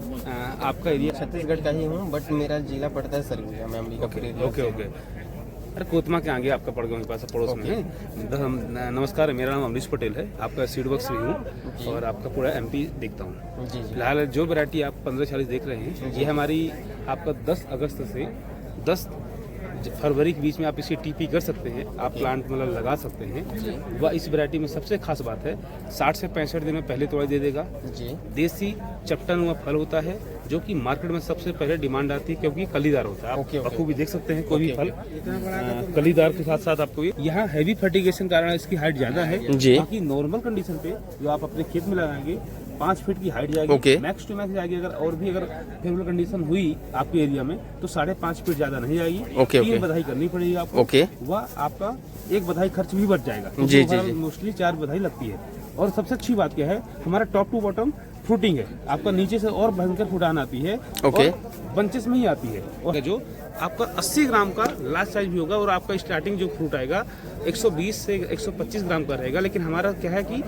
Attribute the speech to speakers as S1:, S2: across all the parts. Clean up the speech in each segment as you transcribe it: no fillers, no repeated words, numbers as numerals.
S1: आपका एरिया?
S2: छत्तीसगढ़ का ही हूँ, बट मेरा जिला पड़ता है सरगुजा मेमली का पूरे एरिया।
S1: Okay okay. अरे कोतमा के आगे आपका पड़ गया वहीं पास पड़ोस में है। नमस्कार, मेरा नाम अमरीश पटेल है, आपका सीडवर्क्स भी हूँ और आपका पूरा एमपी देखता हूँ।
S2: जी जी।
S1: फिलहाल जो वैरायटी आप 1540 देख रहे हैं, ये हमारी आपका 10 अगस्त से 10 फरवरी के बीच में आप इसे टीपी कर सकते हैं, आप प्लांट मतलब लगा सकते हैं। वह इस वैरायटी में सबसे खास बात है 60 से 65 दिन में पहले तोड़ दे देगा
S2: जी।
S1: देसी चपटन हुआ फल होता है जो कि मार्केट में सबसे पहले डिमांड आती है क्योंकि कलीदार होता है। आप बखूबी देख सकते हैं, कोई भी फल कलीदार के साथ साथ आपको यहाँ हैवी फर्टिगेशन कारण इसकी हाइट ज्यादा है। बाकी नॉर्मल कंडीशन पे जो आप अपने खेत में लगाएंगे 5 फीट की हाइट जाएगी, मैक्स टू मैक्स जाएगी। अगर और भी अगर फेवरेबल कंडीशन हुई आपके एरिया में तो 5.5 फीट ज्यादा नहीं जाएगी। 3 बधाई करनी पड़ेगी आपको। वह आपका एक बधाई खर्च भी बच जाएगा। मोस्टली 4 बधाई लगती है। और सबसे अच्छी बात क्या है, हमारा टॉप टू बॉटम फ्रूटिंग है। आपका नीचे से और भयंकर फुटान आती है और बंचेस में ही आती है। और जो आपका 80 ग्राम का लास्ट साइज भी होगा और आपका स्टार्टिंग जो फ्रूट आएगा 120 से 125 ग्राम का रहेगा। लेकिन हमारा क्या है कि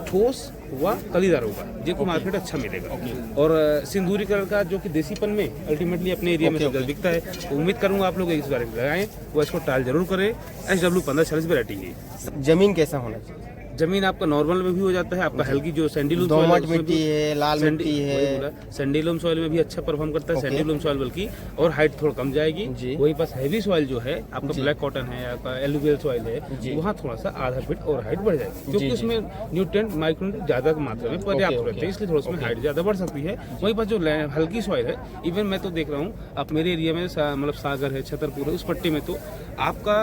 S1: ठोस हुआ कलीदार होगा जो कि मार्केट अच्छा मिलेगा। और सिंदूरी कलर का जो कि देसीपन में अल्टीमेटली अपने एरिया में सबसे दिखता है। तो उम्मीद करूंगा आप लोग इस बारे में लगाएं, वो इसको ट्रायल जरूर करें। SW 1540 वैरायटी है।
S2: जमीन कैसा होना चाहिए?
S1: जमीन आपका नॉर्मल में भी हो जाता है, आपका हल्की जो सैंडीलूम
S2: दोमट मिट्टी है, लाल मिट्टी है।
S1: सैंडीलूम सॉइल में भी अच्छा परफॉर्म करता है सैंडीलूम सॉइल, बल्कि और हाइट थोड़ा कम जाएगी। वही पास हैवी सॉइल जो है आपका ब्लैक कॉटन है, आपका एलुवियल सॉइल है, वहाँ थोड़ा सा आधा फीट और हाइट बढ़ जाएगी क्योंकि उसमें न्यूट्रिएंट माइक्रोन्यूट्रिएंट ज्यादा मात्रा में पर्याप्त रहते हैं, इसलिए थोड़ा उसमें हाइट ज्यादा बढ़ सकती है। वही पास जो हल्की सॉइल है, इवन मैं तो देख रहा हूँ आप मेरे एरिया में मतलब सागर है, छतरपुर है, उस पट्टी में तो आपका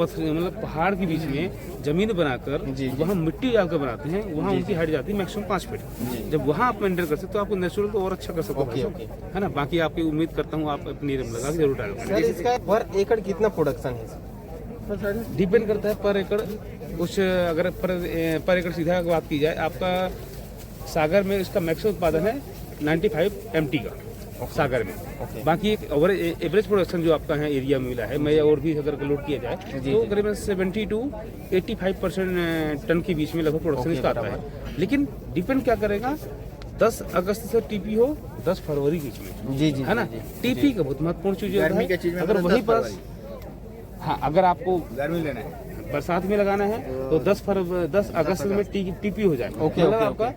S1: मतलब पहाड़ के बीच में जमीन बनाकर वहाँ मिट्टी डालकर बनाते हैं, वहाँ उनकी हाइट जाती है मैक्सिमम 5 फीट। जब वहाँ आप मेंटेन कर सकते तो आपको नेचुरल तो और अच्छा कर सकते हो, है ना। बाकी आपकी उम्मीद करता हूँ आप अपनी एरिया में लगा के जरूर डालेंगे।
S2: इसका पर एकड़ कितना प्रोडक्शन है?
S1: डिपेंड करता है पर एकड़। कुछ अगर पर एकड़ सीधा बात की जाए, आपका सागर में इसका मैक्सिमम उत्पादन है 95 MT का सागर में। बाकी एक एवरेज प्रोडक्शन जो आपका है एरिया में मिला है, मैं और भी अगर लोड किया जाए तो करीबन 70 to 85% टन के बीच में लगभग प्रोडक्शन इसका आता है। लेकिन डिपेंड क्या करेगा, 10 अगस्त से टीपी हो 10 फरवरी के बीच में, है ना। टीपी का बहुत महत्वपूर्ण चीज है। अगर वही पास अगर आपको
S2: गर्मी लेना है,
S1: बरसात में लगाना है तो 10 अगस्त में टीपी हो जाए। मतलब आपका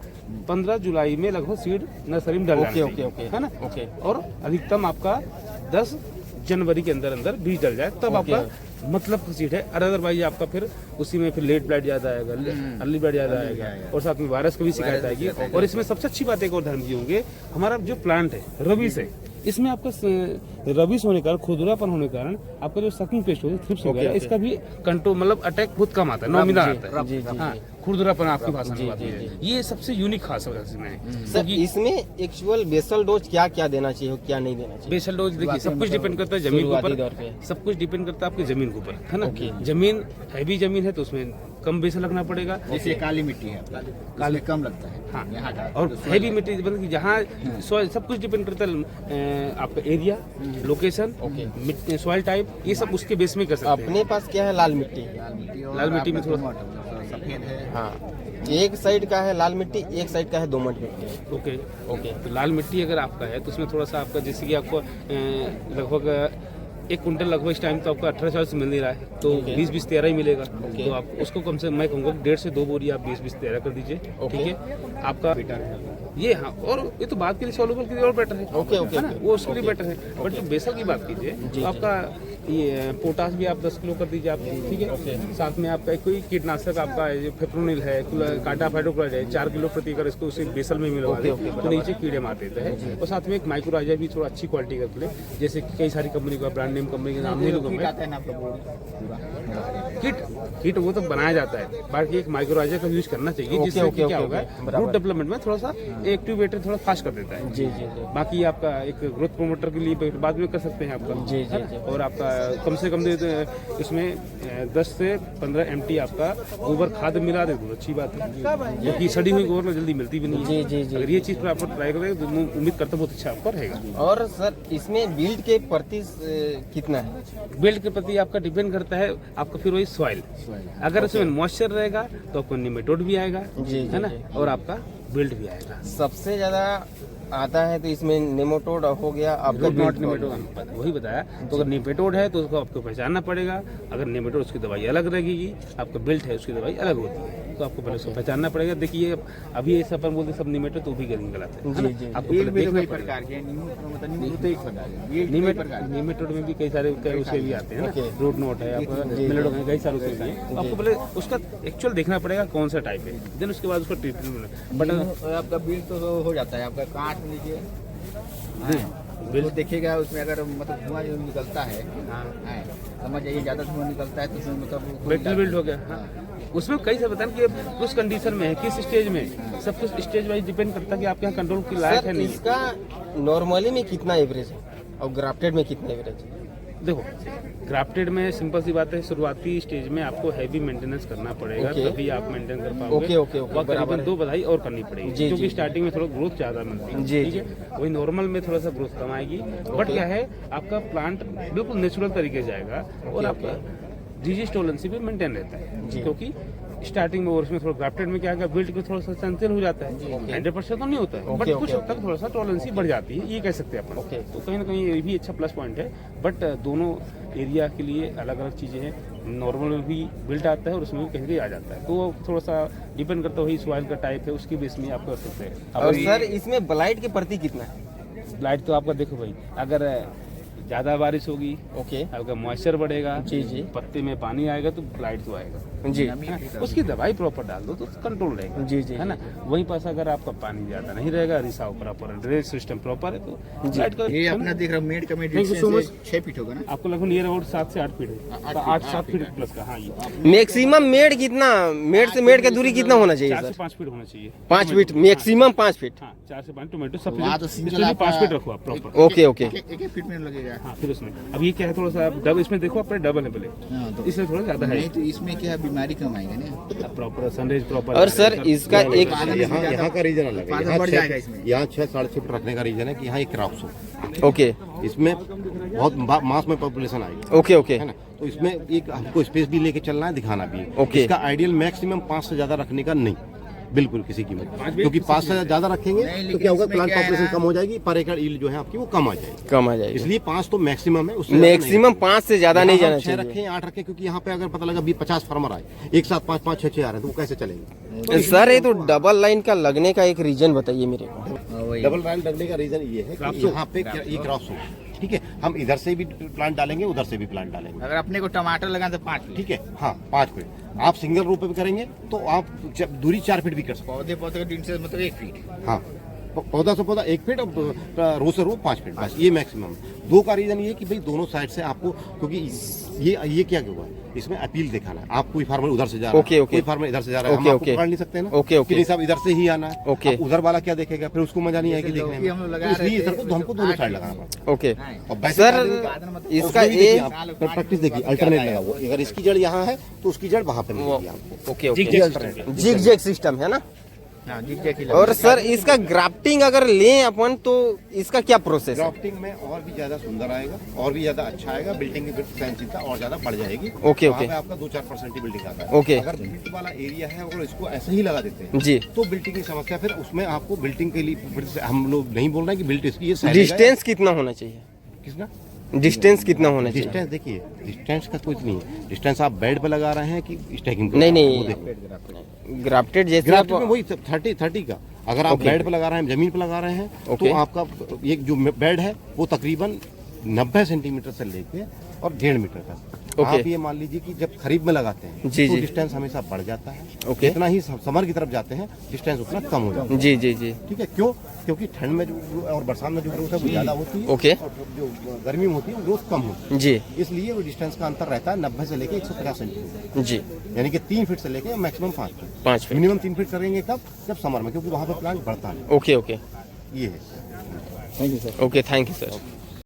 S1: 15 जुलाई में लगभग सीड नर्सरी में डल जाए, है ना। और अधिकतम आपका 10 जनवरी के अंदर अंदर बीज डल जाए, तब आपका मतलब सीड है। अदरवाइज आपका फिर उसी में फिर लेट ब्लाइट ज्यादा आएगा, अर्ली ब्लाइट ज्यादा आएगा और साथ में वायरस की भी शिकायत आएगी। और इसमें सबसे अच्छी बात एक और ध्यान दिए होंगे, हमारा जो प्लांट है रबीज है, इसमें आपका रबीज होने के कारण, खुरदुरापन होने के कारण आपका जो सकिंग पेस्ट होता है थ्रिप्स वगैरह, इसका भी कंट्रोल मतलब अटैक बहुत कम आता है, नॉमिनल आता है। हाँ, खुरदुरापन आपकी भाषा में बात है, ये सबसे यूनिक खास है इसमें।
S2: सर इसमें एक्चुअल बेसल डोज क्या क्या देना चाहिए, क्या नहीं देना चाहिए?
S1: बेसल डोज देखिए सब कुछ डिपेंड करता है जमीन के ऊपर, सब कुछ डिपेंड करता है आपकी जमीन के ऊपर, है ना। जमीन हैवी जमीन है तो उसमें कम बेसल रखना पड़ेगा।
S3: जैसे काली मिट्टी है, काली कम लगता है।
S1: हाँ,
S3: यहाँ का
S1: और हैवी मिट्टी मतलब जहाँ सॉइल, सब कुछ डिपेंड करता है आपका एरिया, लोकेशन, सॉइल टाइप, ये सब उसके बेस में कर सकते हैं।
S2: अपने पास क्या है? लाल मिट्टी।
S1: लाल मिट्टी में थोड़ा
S3: सफेद है।
S2: हाँ, एक साइड का है लाल मिट्टी, एक साइड का है दोमट मिट्टी।
S1: ओके। तो लाल मिट्टी अगर आपका है तो उसमें थोड़ा सा आपका जैसे कि आपको लगभग 1 कुंटल लगभग इस टाइम तो आपको 18-40 मिल नहीं रहा है, तो 20-20 13 ही मिलेगा। तो आप उसको कम से मैं कहूँगा 1.5 से 2 बोरी आप 20-20 13 कर दीजिए, ठीक है आपका ये। हाँ, और ये तो बात के लिए सॉल्युबल के लिए और बेटर है, है ना, वो उसके लिए बेटर है। बट जो बेसल की बात कीजिए तो आपका ये पोटास भी आप 10 किलो कर दीजिए आप, ठीक है। साथ में आपका कोई कीटनाशक आपका फिप्रोनिल है, कांटा फाइटोक्लोराइड है, 4 किलो प्रति अगर इसको उसी बेसल में मिलवा दे तो नीचे कीड़े मार देते हैं। और साथ में एक माइक्रोराइजा भी थोड़ा अच्छी क्वालिटी का ले, जैसे कई सारी कंपनी का ब्रांड नेम कंपनी का नाम नहीं लूंगा किट वो तो बनाया जाता है। बाकी एक माइक्रोराइजा का यूज करना चाहिए, जिससे क्या होगा रूट डेवलपमेंट में थोड़ा सा एक्टिवेटर थोड़ा फास्ट कर देता है।
S2: जी।
S1: बाकी आपका एक ग्रोथ प्रोमोटर के लिए बाद में कर सकते हैं आपका।
S2: जी।
S1: और आपका कम से कम इसमें 10 से 15 MT आपका गोबर खाद मिला दे, बहुत अच्छी बात है, क्योंकि सड़ी हुई गोबर में जल्दी मिलती भी नहीं है।
S2: जी।
S1: अगर ये चीज पर आप ट्राई करें तो उम्मीद करता बहुत अच्छा आपका रहेगा।
S2: और सर इसमें बिल्ड के प्रति कितना है?
S1: बिल्ड के प्रति आपका डिपेंड करता है आपका फिर वही सॉइल, अगर इसमें मॉइस्चर रहेगा तो आपको निमेटोड भी आएगा, है ना, और आपका बिल्ड भी आएगा।
S2: सबसे ज्यादा आता है तो इसमें नेमाटोड हो गया आपका
S1: रूट नॉट नेमेटोड वही बताया। तो अगर नेमेटोड है तो उसको आपको पहचानना पड़ेगा। अगर नेमेटोड उसकी दवाई अलग लगेगी, आपका बिल्ट है उसकी दवाई अलग होती है, तो आपको पहले उसको पहचानना पड़ेगा। देखिए अभी ये सब अपन बोलते सब नेमेटोड तो भी गलत है
S2: जी, जी।
S1: आपको पहले देखना पड़ेगा।
S3: प्रकार के
S1: नेमेटोड में भी कई सारे उसके भी आते हैं ना, रूट नोट है आपका, मेलेडोन है, कई सारे उसके भी हैं। तो आपको पहले उसका एक्चुअल देखना पड़ेगा कौन सा टाइप है, देन उसके बाद उसका ट्रीटमेंट। बट
S3: आपका बिल तो हो जाता है, आपका काट लीजिए बिल देखिएगा, उसमें अगर मतलब धुआं जो निकलता है, समझ जाइए ज़्यादा धुआं निकलता है तो उसमें मतलब
S1: बैटल बिल्ड हो गया। हाँ, उसमें कई सारे बताएं कि कुछ कंडीशन में है, किस स्टेज में, सब कुछ स्टेज वाइज डिपेंड करता है कि आपके यहाँ कंट्रोल की लायक है
S2: सर
S1: नहीं।
S2: इसका नॉर्मली में कितना एवरेज है और ग्राफ्टेड में कितना एवरेज है?
S1: देखो ग्राफ्टेड में सिंपल सी बात है, शुरुआती स्टेज में आपको हैवी मेंटेनेंस करना पड़ेगा,
S2: ओके।
S1: तभी आप मेंटेन कर पाओगे।
S2: ओके,
S1: वह
S2: बराबर
S1: करीबन
S2: है।
S1: 2 बधाई और करनी पड़ेगी,
S2: जी,
S1: क्योंकि
S2: जी।
S1: स्टार्टिंग में थोड़ा ग्रोथ ज्यादा मिलती है।
S2: जी,
S1: ठीक है, वही नॉर्मल में थोड़ा सा ग्रोथ कम आएगी। बट क्या है, आपका प्लांट बिल्कुल नेचुरल तरीके से जाएगा और आपका डिजीज टॉलरेंस भी मेंटेन रहता है,
S2: जी।
S1: क्योंकि स्टार्टिंग में और उसमें थोड़ा ग्राफ्टेड में क्या है, बिल्ड में थोड़ा सा सेंसिटिव हो जाता है। 100% तो नहीं होता है, बट
S2: ओके,
S1: कुछ
S2: ओके,
S1: हद तक थोड़ा सा टॉलरेंस बढ़ जाती है, ये कह सकते हैं अपन।
S2: ओके।
S1: तो कहीं ना कहीं ये भी अच्छा प्लस पॉइंट है। बट दोनों एरिया के लिए अलग अलग चीज़ें हैं। नॉर्मल में भी बिल्ट आता है और उसमें भी कहीं कहीं आ जाता है, तो वो थोड़ा सा डिपेंड करता है वही सॉइल का टाइप है, उसकी बेस में आप कर सकते हैं।
S2: और सर इसमें ब्लाइट के प्रति कितना है?
S1: लाइट तो आपका देखो भाई, अगर ज़्यादा बारिश होगी,
S2: ओके
S1: आपका मॉइस्चर बढ़ेगा,
S2: जी, जी।
S1: पत्ते में पानी आएगा तो लाइट तो आएगा,
S2: जी
S1: है ना? उसकी दवाई प्रॉपर डाल दो तो कंट्रोल रहेगा,
S2: जी, जी,
S1: है ना। वहीं पास अगर आपका पानी ज्यादा नहीं रहेगा, रिसाव प्रॉपर, ड्रेनेज सिस्टम प्रॉपर है, तो लाइट का
S3: ये अपना देख रहा हूँ मेड का
S1: Thank you so much.
S3: 6 feet होगा ना।
S1: आपको लगभग नियर अबाउट 7 से 8 फीट है, 8-7 फीट प्लस का। हाँ, ये
S2: मैक्सिमम मेड कितना, मेड से मेड का दूरी कितना होना चाहिए
S1: 4
S2: सर?
S1: से 5 फीट होना चाहिए।
S2: 5 फीट मैक्सिमम 5 फीट।
S1: हाँ, 4 से 5 टोमेटो सब
S3: वहाँ तो सिंगल
S1: 5 फीट रखो आप प्रॉपर।
S2: ओके ओके
S3: एक फीट में लगेगा।
S1: हाँ, फिर उसमें अब ये क्या है, थोड़ा सा डबल, इसमें देखो अपने डबल है पहले,
S3: हाँ, तो
S1: इसमें थोड़ा ज्यादा है
S3: नहीं तो इसमें क्या बीमारी कम आएगा ना।
S1: Proper sunrise proper.
S2: और सर इसका एक
S4: यहाँ का रीजन अलग है।
S3: उत्पादन बढ़ जाएगा इसमें।
S4: यहाँ 6-6.5 फीट रखने का रीजन है कि यहाँ एक क्रॉप्स हो,
S2: ओके
S4: इसमें बहुत मास में पॉपुलेशन आएगी,
S2: ओके ओके
S4: है ना। तो इसमें एक हमको स्पेस भी लेके चलना है, दिखाना भी है।
S2: ओके।
S4: इसका आइडियल मैक्सिमम 5 से ज्यादा रखने का नहीं, बिल्कुल किसी कीमत, क्योंकि 5 से ज्यादा रखेंगे तो क्या होगा, प्लांट पॉपुलेशन कम हो जाएगी, पर एकड़ यील्ड जो है आपकी वो कम आ जाएगी।
S2: कम आ जाएगा।
S4: इसलिए 5 तो मैक्सिमम है, उससे ज्यादा नहीं
S2: मैक्सिमम 5 से ज्यादा नहीं जाना
S4: 6
S2: चाहिए।
S4: रखें 8 रखें, क्योंकि यहाँ पे अगर पता लगा 50 फार्मर आए एक साथ 5-5, 6-6 आ रहे हैं तो वो कैसे चलेंगे।
S2: सर ये तो डबल लाइन का लगने का एक रीजन बताइए मेरे को।
S4: डबल लाइन लगने का रीजन ये है कि यहाँ पे ये क्रॉस हो, ठीक है। हम इधर से भी प्लांट डालेंगे, उधर से भी प्लांट डालेंगे,
S3: अगर अपने को टमाटर लगाए तो 5 फीट।
S4: ठीक है। हाँ, 5 फीट। आप सिंगल रो पे भी करेंगे तो आप दूरी 4 फीट भी कर सकते
S3: पौधे का डिस्टेंस मतलब 1 फीट।
S4: हैं। हाँ, पौधा से पौधा 1 फीट और रो से रो 5 फीट, बस ये मैक्सिमम। 2 का रीजन ये कि भाई दोनों साइड से आपको, क्योंकि ये क्या हुआ है, इसमें अपील दिखाना है। आप कोई फार्मर उधर से जा रहा है,
S2: ओके, ओके।
S4: कोई फार्मर इधर से जा रहा है,
S2: ओके,
S4: हम आपको
S2: ओके।
S4: पकड़ नहीं सकते ना।
S2: Okay, okay.
S4: कि नहीं साहब इधर से ही आना है।
S2: ओके।
S4: अब उधर वाला क्या देखेगा, फिर उसको मजा नहीं आएगी देखने
S3: लौकी हम
S4: में,
S3: लोग
S4: तो
S3: लगा रहे
S4: इसलिए
S3: थे,
S4: इधर को हमको दोनों साइड लगाना पड़ता है।
S2: ओके
S4: और वैसे
S2: सर
S4: डालेंगे,
S2: इसका
S4: उसमें भी देखिए
S2: ये
S4: आप प्रैक्टिस देखिए, अल्टरनेट लगा हुआ, अगर इसकी जड़ यहाँ है तो उसकी जड़ वहाँ पे मिलेगी आपको।
S2: Okay okay
S1: Zigzag system।
S2: Zig zag system है ना।
S3: हाँ, जिग-जैग ही
S2: और सर इसका ग्राफ्टिंग अगर लें अपन तो इसका क्या प्रोसेस है?
S4: ग्राफ्टिंग में और भी ज्यादा सुंदर आएगा, और भी ज्यादा अच्छा आएगा, बिल्डिंग की सेंसिटिविटी और ज्यादा बढ़ जाएगी।
S2: ओके,
S4: वहाँ
S2: ओके।
S4: पे आपका 2-4% ही बिल्डिंग आता है।
S2: ओके।
S4: अगर बिल्ट वाला एरिया है, अगर इसको ऐसे ही लगा देते हैं
S2: जी
S4: तो बिल्डिंग की समस्या, फिर उसमें आपको बिल्डिंग के लिए, फिर से हम लोग नहीं बोल रहे हैं कि बिल्ट इसकी ये side
S2: डिस्टेंस कितना होना चाहिए?
S4: है। किसका
S2: डिस्टेंस कितना होना चाहिए?
S4: डिस्टेंस देखिए, डिस्टेंस का कुछ नहीं है। डिस्टेंस आप बेड पे लगा रहे हैं कि स्टैकिंग पे?
S2: नहीं
S4: वो
S2: नहीं
S4: देखो।
S2: ग्राफ्टेड जैसे
S4: ग्राफ्टिंग में
S2: आप
S4: वही 30 का, अगर आप
S2: ओके।
S4: बेड पे लगा रहे हैं, जमीन पे लगा रहे हैं,
S2: ओके।
S4: तो आपका ये जो बेड है वो तकरीबन 90 सेंटीमीटर से लेके और 1.5 मीटर तक।
S2: ओके।
S4: आप ये मान लीजिए कि जब खरीफ में लगाते हैं
S2: जी,
S4: तो
S2: जी।
S4: डिस्टेंस हमेशा बढ़ जाता है।
S2: ओके।
S4: जितना ही समर की तरफ जाते हैं डिस्टेंस उतना कम हो जाता है।
S2: जी जी जी
S4: ठीक है, क्यों? क्योंकि ठंड में जो और बरसात में जो ग्रोथ है वो ज्यादा होती है,
S2: ओके।
S4: और जो गर्मी में होती है वो ग्रोथ कम होती
S2: जी
S4: है। इसलिए वो डिस्टेंस का अंतर रहता है 90 से लेके 150 सेंटीमीटर,
S2: जी
S4: यानी कि 3 फीट से लेके maximum 5 feet.
S2: 5 feet.
S4: Minimum 3 feet करेंगे कब? जब समर में, क्योंकि वहाँ पे प्लांट बढ़ता है।
S2: ओके ओके
S4: ये है।
S3: Thank you sir.
S2: Okay thank you sir.